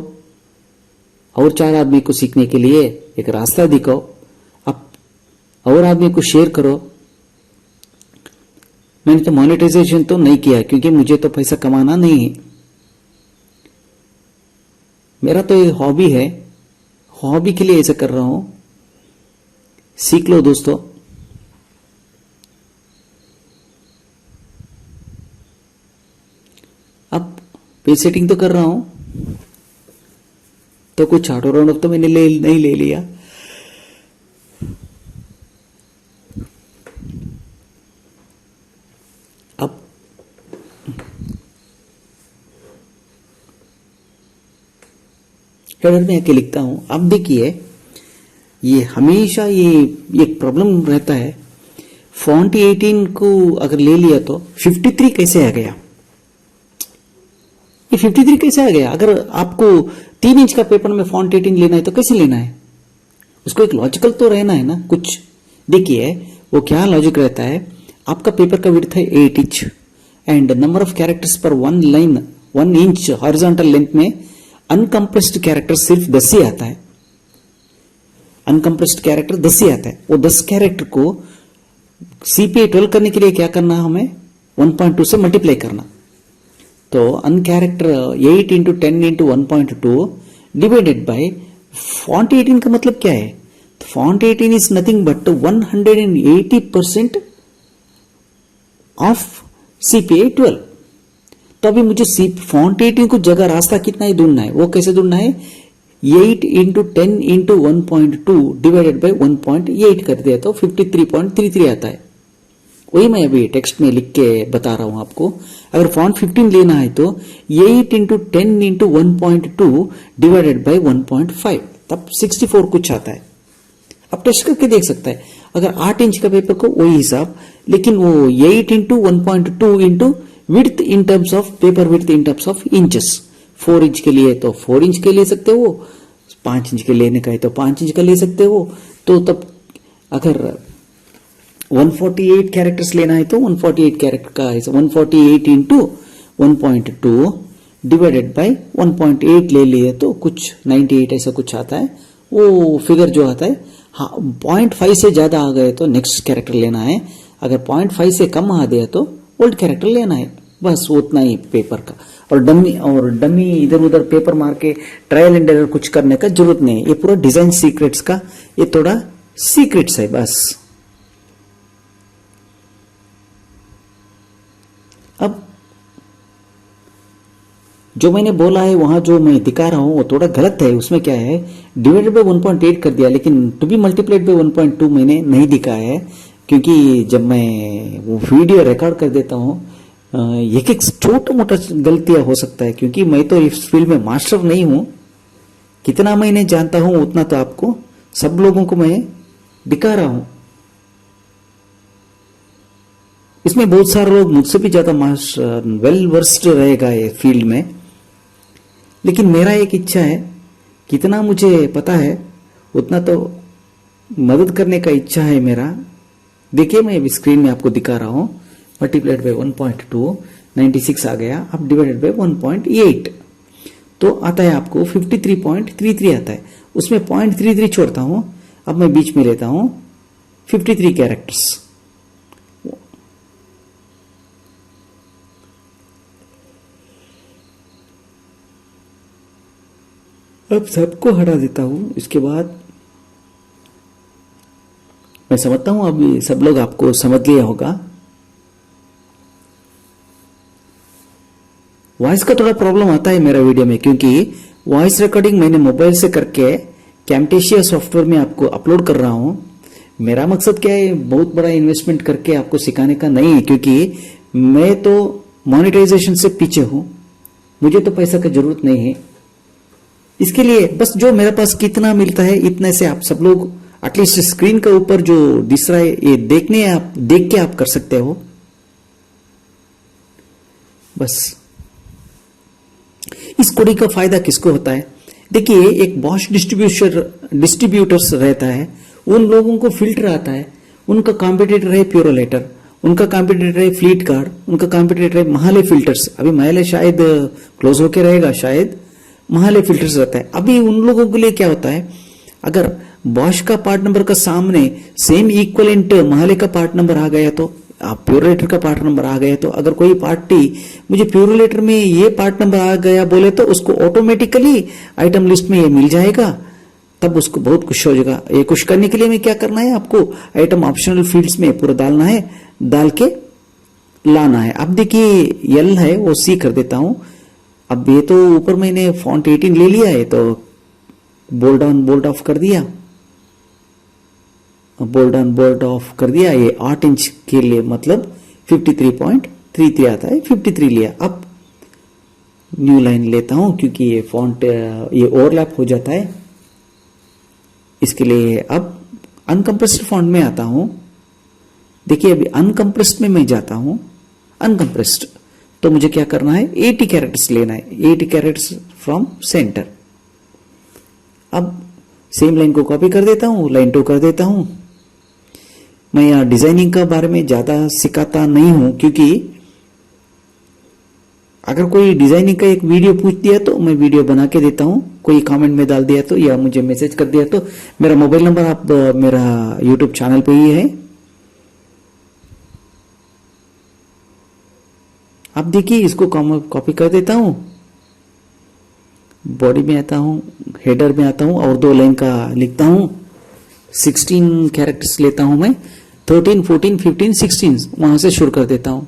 और 4 आदमी को सीखने के लिए एक रास्ता दिखाओ, अब और आदमी को शेयर करो। मैंने तो मोनेटाइजेशन तो नहीं किया क्योंकि मुझे तो पैसा कमाना नहीं है, मेरा तो ये हॉबी है, हॉबी के लिए ऐसा कर रहा हूं। सीख लो दोस्तों। अब पेज सेटिंग तो कर रहा हूं, तो कुछ ऑटो राउंड अप तो मैंने नहीं ले लिया। अब हेडर में आके लिखता हूं। अब देखिए ये हमेशा ये एक प्रॉब्लम रहता है, फॉन्ट 18 को अगर ले लिया तो 53 कैसे आ गया, ये 53 कैसे आ गया। अगर आपको 3 इंच का पेपर में फॉन्ट 18 लेना है तो कैसे लेना है, उसको एक लॉजिकल तो रहना है ना कुछ। देखिए वो क्या लॉजिक रहता है, आपका पेपर का विड्थ है 8 inch and number of characters पर 1 लाइन 1 इंच हॉरिजॉन्टल लेंथ में अनकंप्रेस्ड कैरेक्टर सिर्फ 10 ही आता है, अनकंप्रेस्ड कैरेक्टर 10 ही आता है। वो 10 कैरेक्टर को CPA 12 करने के लिए क्या करना, हमें 1.2 से मल्टीप्लाई करना। तो अनकैरेक्टर 8 into 10 into 1.2 divided by font 18 का मतलब क्या है, तो font 18 is nothing but 180% of CPA 12। तो अभी मुझे फॉन्ट 18 को जगह रास्ता कितना ही ढूंढना है, वो कैसे ढूंढना है, 8 इंटू 10 इंटू 1.2 डिवाइडेड बाई 1.8 कर दिया तो 53.33 आता है। वही मैं अभी टेक्स्ट में लिख के बता रहा हूं आपको। अगर फॉन्ट 15 लेना है तो 8 इंटू 10 इंटू 1.2 डिवाइडेड बाई 1.5 तब 64 कुछ आता है। अब टेस्ट करके देख सकता है, अगर 8 इंच का पेपर को वही हिसाब, लेकिन वो 8 into 1.2 into width in terms of paper width in terms of inches. 4 inch के लिए तो 4 इंच के ले सकते हो, 5 इंच के लेने का है तो 5 इंच का ले सकते हो। तो तब अगर 148 कैरेक्टर्स लेना है तो 148 कैरेक्टर का 148 इंटू 1.2 डिवाइडेड बाय 1.8 ले लिए तो कुछ 98 ऐसा कुछ आता है। वो फिगर जो आता है, हाँ 0.5 से ज्यादा आ गए तो नेक्स्ट कैरेक्टर लेना है, अगर 0.5 से कम आ गया तो ओल्ड कैरेक्टर लेना है, बस उतना ही पेपर का। और डमी इधर उधर पेपर मार के ट्रायल एंड एरर कुछ करने का जरूरत नहीं है। ये पूरा डिजाइन सीक्रेट्स का ये थोड़ा सीक्रेट्स है बस। अब जो मैंने बोला है वहां जो मैं दिखा रहा हूं वो थोड़ा गलत है। उसमें क्या है, डिवाइडेड बाय 1.8 कर दिया, लेकिन टू बी मल्टीप्लाइड बाय 1.2 मैंने नहीं दिखाया है, क्योंकि जब मैं वो वीडियो रिकॉर्ड कर देता हूं एक एक छोटा मोटा गलतियां हो सकता है, क्योंकि मैं तो इस फील्ड में मास्टर नहीं हूं। कितना मैंने जानता हूं उतना तो आपको सब लोगों को मैं दिखा रहा हूं। इसमें बहुत सारे लोग मुझसे भी ज्यादा वेल वर्स्ड रहेगा ये फील्ड में, लेकिन मेरा एक इच्छा है, कितना मुझे पता है उतना तो मदद करने का इच्छा है मेरा। देखिए मैं स्क्रीन में आपको दिखा रहा हूं, मल्टीप्लाइड बाय 1.2 96 आ गया, अब डिवाइडेड बाय 1.8 तो आता है आपको 53.33 आता है। उसमें 0.33 छोड़ता हूं, अब मैं बीच में लेता हूं 53 कैरेक्टर्स। अब सबको हटा देता हूं। इसके बाद मैं समझता हूं अब सब लोग आपको समझ लिया होगा। वॉइस का थोड़ा प्रॉब्लम आता है मेरा वीडियो में, क्योंकि वॉइस रिकॉर्डिंग मैंने मोबाइल से करके कैम्टेशिया सॉफ्टवेयर में आपको अपलोड कर रहा हूं। मेरा मकसद क्या है, बहुत बड़ा इन्वेस्टमेंट करके आपको सिखाने का नहीं है, क्योंकि मैं तो मोनेटाइजेशन से पीछे हूं, मुझे तो पैसा की जरूरत नहीं है। इसके लिए बस जो मेरे पास कितना मिलता है इतने से आप सब लोग एटलीस्ट स्क्रीन के ऊपर जो दिख रहा है ये देख के आप कर सकते हो। बस इस कोडिंग का फायदा किसको होता है? देखिए, एक बॉश डिस्ट्रीब्यूटर्स रहता है, उन लोगों को फिल्टर आता है। उनका कॉम्पिटिटर है प्योरोलेटर, उनका कॉम्पिटिटर है फ्लीट कार्ड, उनका कॉम्पिटिटर है महाले फिल्टर्स। अभी महाले शायद क्लोज होके रहेगा, शायद महाले फिल्टर्स रहता है। अभी उन लोगों के लिए क्या होता है, अगर बॉश का पार्ट नंबर का सामने सेम इक्वलेंट महाले का पार्ट नंबर आ गया, तो आप प्योरोलेटर का पार्ट नंबर आ गया, तो अगर कोई पार्टी मुझे प्योरोलेटर में ये पार्ट नंबर आ गया बोले, तो उसको ऑटोमेटिकली आइटम लिस्ट में ये मिल जाएगा, तब उसको बहुत खुश हो जाएगा। ये खुश करने के लिए में क्या करना है, आपको आइटम ऑप्शनल फील्ड्स में पूरा डालना है, डाल के लाना है। अब देखिए एल है वो सी कर देता हूं। अब ये तो ऊपर मैंने फॉन्ट 18 ले लिया है, तो बोल्ड ऑन बोल्ड ऑफ कर दिया, बोल्ड ऑन बोल्ड ऑफ कर दिया। ये 8 इंच के लिए मतलब 53.33 आता है, 53 लिया। अब न्यू लाइन लेता हूं, क्योंकि ये फॉन्ट ये ओवरलैप हो जाता है, इसके लिए अब अनकंप्रेस्ड फॉन्ट में आता हूं। देखिए अभी अनकंप्रेस्ड में मैं जाता हूं, अनकंप्रेस्ड तो मुझे क्या करना है, 80 कैरेक्टर्स लेना है, 80 कैरेक्टर्स फ्रॉम सेंटर। अब सेम लाइन को कॉपी कर देता हूं, लाइन 2 कर देता हूं। मैं यहाँ डिजाइनिंग का बारे में ज्यादा सिखाता नहीं हूं, क्योंकि अगर कोई डिजाइनिंग का एक वीडियो पूछ दिया तो मैं वीडियो बना के देता हूं, कोई कमेंट में डाल दिया तो, या मुझे मैसेज कर दिया तो। मेरा मोबाइल नंबर आप मेरा यूट्यूब चैनल पे ही है। अब देखिए इसको कॉपी कर देता हूं, बॉडी में आता हूं, हेडर में आता हूं और 2 लाइन का लिखता हूं। 16 कैरेक्टर्स लेता हूं मैं, 13, 14, 15, 16 वहां से शुरू कर देता हूं।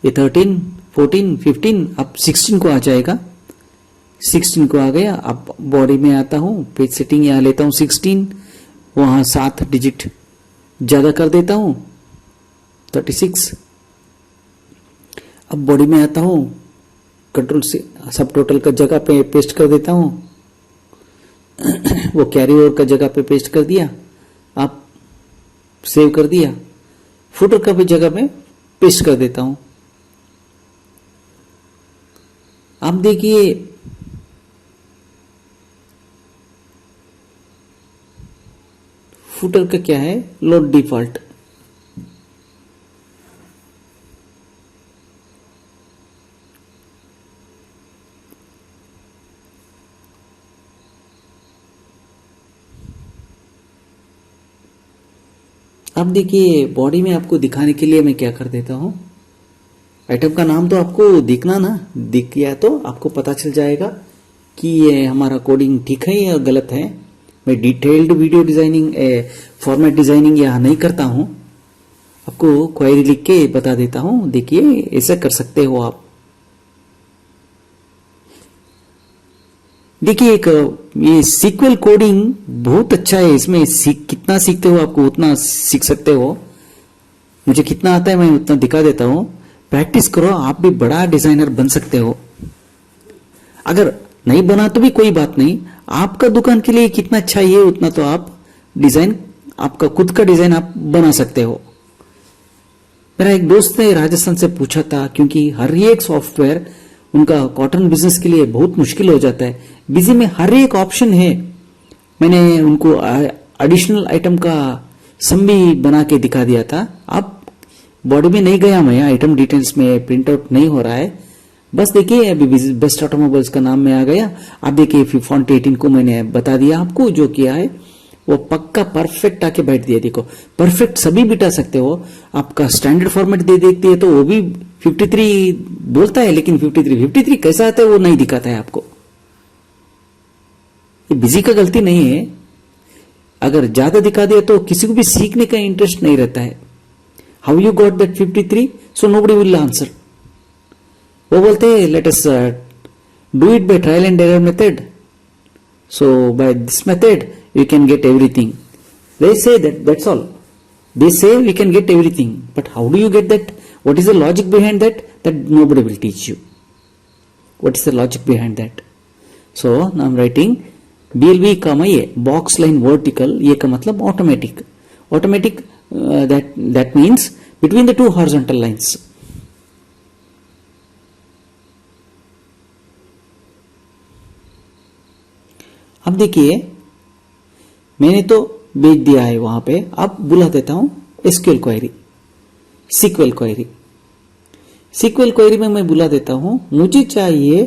ये 13, 14, 15 अब 16 को आ जाएगा, 16 को आ गया। अब बॉडी में आता हूं, पेज सेटिंग यहां लेता हूं 16, वहां 7 डिजिट ज्यादा कर देता हूं 36। अब बॉडी में आता हूं, कंट्रोल से सब टोटल का जगह पे पेस्ट कर देता हूं, वो कैरी ओवर का जगह पे पेस्ट कर दिया, आप सेव कर दिया। फुटर का भी जगह में पेस्ट कर देता हूं। आप देखिए फुटर का क्या है, लोड डिफॉल्ट। अब देखिए बॉडी में आपको दिखाने के लिए मैं क्या कर देता हूं, आइटम का नाम तो आपको दिखना ना, दिख गया तो आपको पता चल जाएगा कि ये हमारा कोडिंग ठीक है या गलत है। मैं detailed video designing format designing यहाँ नहीं करता हूं, आपको क्वेरी लिख के बता देता हूं। देखिए ऐसा कर सकते हो आप। देखिए एक ये सीक्वल कोडिंग बहुत अच्छा है, इसमें कितना सीखते हो आपको उतना सीख सकते हो। मुझे कितना आता है मैं उतना दिखा देता हूं, प्रैक्टिस करो, आप भी बड़ा डिजाइनर बन सकते हो। अगर नहीं बना तो भी कोई बात नहीं, आपका दुकान के लिए कितना चाहिए उतना तो आप डिजाइन, आपका खुद का डिजाइन आप बना सकते हो। मेरा एक दोस्त ने राजस्थान से पूछा था, क्योंकि हर एक सॉफ्टवेयर उनका कॉटन बिजनेस के लिए बहुत मुश्किल हो जाता है, बिजी में हर एक ऑप्शन है। मैंने उनको एडिशनल आइटम का सम भी बना के दिखा दिया था। आप बॉडी में नहीं गया मैं, आइटम डिटेल्स में प्रिंट आउट नहीं हो रहा है। बस देखिए अभी बेस्ट ऑटोमोबाइल्स का नाम में आ गया। आप देखिए फॉन्ट 18 को मैंने बता दिया आपको, जो किया है वो पक्का परफेक्ट आके बैठ दिया। देखो परफेक्ट सभी बिठा सकते हो। आपका स्टैंडर्ड फॉर्मेट दे देती है तो वो भी 53 बोलता है, लेकिन 53 कैसा आता है वो नहीं दिखाता है आपको। ये बिजी का गलती नहीं है, अगर ज्यादा दिखा दिया तो किसी को भी सीखने का इंटरेस्ट नहीं रहता है। How you got that 53? So nobody will answer. वो बोलते हैं let us do it by trial and error method, so by this method you can get everything. They say that's all. They say we can get everything, but how do you get that? What is the logic behind that? That nobody will teach you. What is the logic behind that? So now I'm writing BLV comma ये box line vertical, ये का मतलब automatic. Automatic that means between the two horizontal lines. अब देखिए मैंने तो भेज दिया है वहां पे। अब बुला देता हूं SQL query, SQL query. SQL query में मैं बुला देता हूं मुझे चाहिए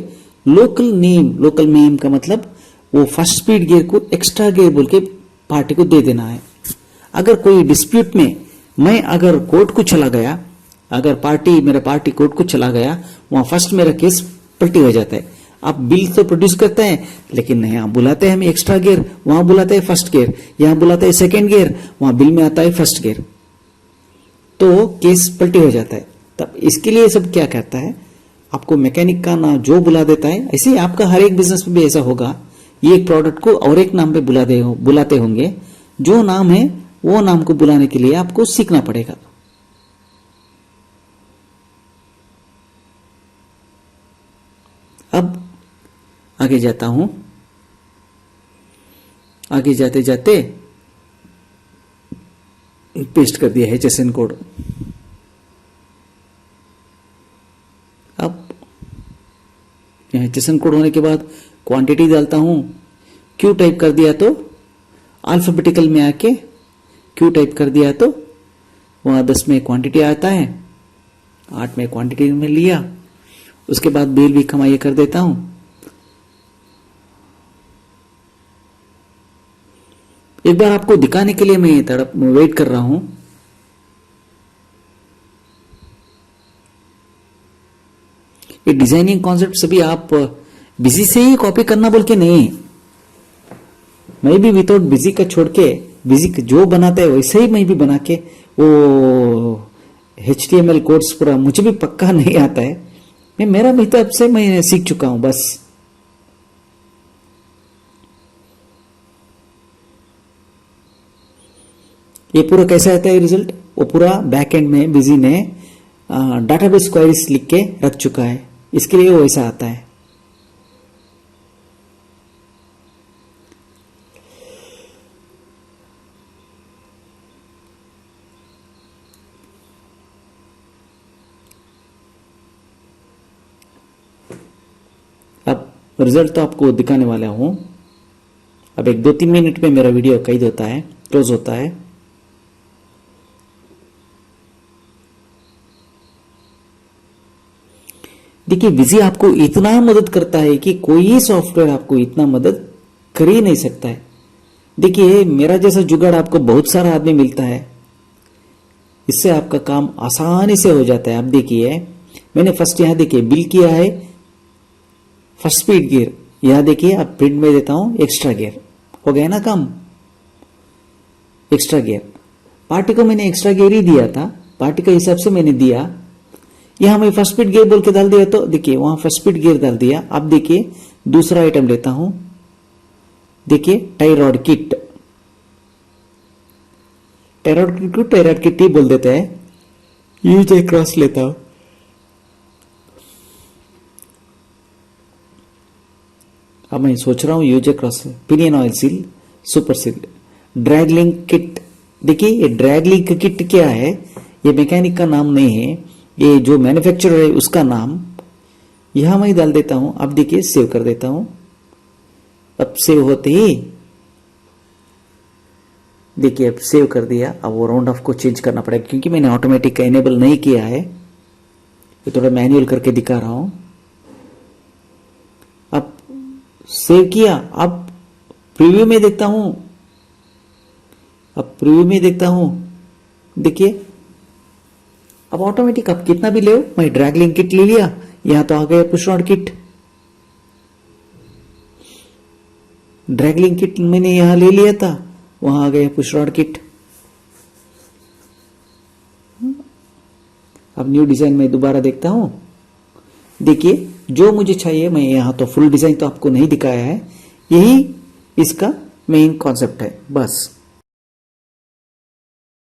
लोकल नेम। लोकल नेम का मतलब वो फर्स्ट स्पीड गियर को एक्स्ट्रा गियर बोल के पार्टी को दे देना है। अगर कोई डिस्प्यूट में मैं अगर कोर्ट को चला गया, अगर मेरा पार्टी कोर्ट को चला गया, वहां फर्स्ट मेरा केस पलटी हो जाता है। आप बिल तो प्रोड्यूस करते हैं, लेकिन यहाँ बुलाते हैं हमें एक्स्ट्रा गियर, वहां बुलाते हैं फर्स्ट गियर, यहां बुलाते हैं सेकेंड गियर, वहां बिल में आता है फर्स्ट गियर, तो केस पलटी हो जाता है। तब इसके लिए सब क्या कहता है, आपको मैकेनिक का नाम जो बुला देता है, ऐसे ही आपका हर एक बिजनेस में भी ऐसा होगा। ये एक प्रोडक्ट को और एक नाम पे बुलाते होंगे, जो नाम है वो नाम को बुलाने के लिए आपको सीखना पड़ेगा। अब आगे जाता हूं, आगे जाते जाते पेस्ट कर दिया HSN कोड। अब HSN कोड होने के बाद क्वांटिटी डालता हूं। क्यू टाइप कर दिया तो अल्फाबेटिकल में आके क्यू टाइप कर दिया तो वहां 10 में क्वांटिटी आता है, 8 में क्वांटिटी में लिया। उसके बाद बिल भी कमाई कर देता हूं। एक बार आपको दिखाने के लिए मैं वेट कर रहा हूं। ये डिजाइनिंग कॉन्सेप्ट सभी आप बिजी से ही कॉपी करना बोल के नहीं, मैं भी विदाउट बिजी का छोड़ के बिजी जो बनाता है वैसे ही मैं भी बना के वो HTML कोड्स पूरा मुझे भी पक्का नहीं आता है। मेरा मिताब से मैं सीख चुका हूं बस। ये पूरा कैसा आता है रिजल्ट, वो पूरा बैकएंड में बिजी ने डाटाबेस क्वेरीज लिख के रख चुका है, इसके लिए वो ऐसा आता है। अब रिजल्ट तो आपको दिखाने वाला हूं। अब एक 2-3 मिनट में मेरा वीडियो कैद होता है, क्लोज होता है। देखिए विजी आपको इतना मदद करता है कि कोई सॉफ्टवेयर आपको इतना मदद कर ही नहीं सकता है। देखिए मेरा जैसा जुगाड़ आपको बहुत सारा आदमी मिलता है, इससे आपका काम आसानी से हो जाता है। आप देखिए मैंने फर्स्ट यहां देखिए बिल किया है फर्स्ट स्पीड गियर, यहां देखिए आप प्रिंट में देता हूं एक्स्ट्रा गियर, हो गया ना काम। एक्स्ट्रा गियर पार्टी को मैंने एक्स्ट्रा गियर ही दिया था, पार्टी के हिसाब से मैंने दिया। यहां मैं फर्स्ट स्पीड गियर बोल के डाल दिया तो देखिए वहां फर्स्ट स्पीड गियर डाल दिया। अब देखिए दूसरा आइटम लेता हूं, देखिए tie rod kit, tie rod kit को टाई रॉड किट ही बोल देते हैं। यूज ए क्रॉस लेता हूं, अब मैं सोच रहा हूं use a cross, pinion oil seal, super seal, drag link kit. देखिए ये ड्रैग लिंक किट क्या है, ये मैकेनिक का नाम नहीं है, ये जो मैन्युफैक्चरर है उसका नाम। यहां मैं डाल देता हूं। अब देखिए सेव कर देता हूं। अब सेव होते ही देखिए अब सेव कर दिया। अब वो राउंड ऑफ को चेंज करना पड़ेगा क्योंकि मैंने ऑटोमेटिक का इनेबल नहीं किया है, ये थोड़ा मैन्युअल करके दिखा रहा हूं। अब सेव किया, अब प्रीव्यू में देखता हूं, अब प्रीव्यू में देखता हूं, देखिए अब ऑटोमेटिक आप कितना भी ले, मैं ड्रैग लिंक किट ले लिया, यहां तो आ गया push rod kit. Drag link kit मैंने यहां ले लिया था, वहां आ गया पुश रॉड किट। अब न्यू डिजाइन में दोबारा देखता हूं, देखिए जो मुझे चाहिए, मैं यहां तो फुल डिजाइन तो आपको नहीं दिखाया है, यही इसका मेन कॉन्सेप्ट है बस।